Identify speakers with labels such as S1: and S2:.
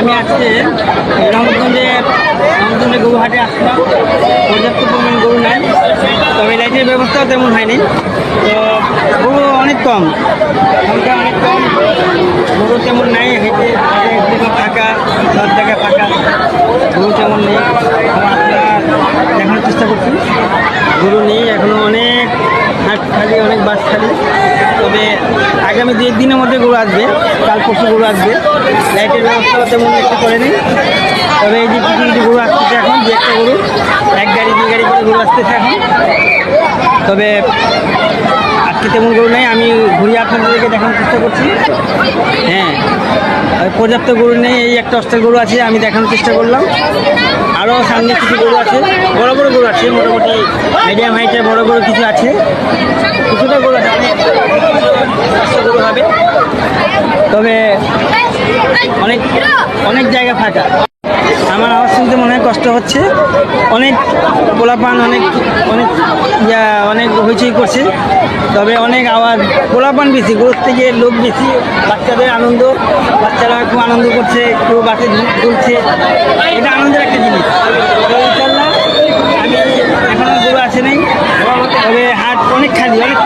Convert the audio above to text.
S1: আমি আজকে রংপুরে গরু হাটে আসলাম। পর্যাপ্ত পরিমাণ গরু নাই, তবে লাইটের ব্যবস্থাও তেমন হয়নি। তো গরু অনেক কম, সংখ্যা অনেক কম, গরু তেমন নাই। হেঁটে একদিকে ফাঁকা, সব জায়গায় ফাঁকা, গরু তেমন নেই। আপনারা দেখানোর চেষ্টা করছি, গরু নেই এখনও, অনেক হাট খালি, অনেক বাস খালি। তবে আগামী 2 দিনের মধ্যে গরু আসবে, কাল পরশু গরু আসবে। লাইটের ব্যবস্থাও তেমন একটু করেনি। তবে এই যে কিছু কিছু গরু আসতেছে এখন, 2-1টা গরু, 1 গাড়ি 2 গাড়ি করে গরু আসতেছে এখন। তবে আজকে তেমন গরু নেই, আমি ঘুরিয়ে আপনাদেরকে দেখানোর চেষ্টা করছি। হ্যাঁ, পর্যাপ্ত গরু নেই, এই একটা অস্টের গরু আছে, আমি দেখানোর চেষ্টা করলাম। আরও সামনে কিছু গরু আছে, বড় বড় গরু আছে, মোটামুটি মিডিয়াম হাইটের বড় গরু কিছু আছে, কিছুটা গরু আছে, গরু হবে। তবে অনেক অনেক জায়গা ফাঁকা। আমার আওয়াজ শুনতে মনে হয় কষ্ট হচ্ছে, অনেক পোলাপান, অনেক অনেক অনেক হইচই করছে। তবে অনেক আওয়াজ, পোলাপান বেশি, গরুর থেকে লোক বেশি, বাচ্চাদের আনন্দ, বাচ্চারা খুব আনন্দ করছে, একটু বাসে দুলছে, এটা আনন্দের একটা জিনিস। ইনশাল্লাহ আমি এখনও গরু আসে নাই, তবে হাট অনেক খালি, অনেক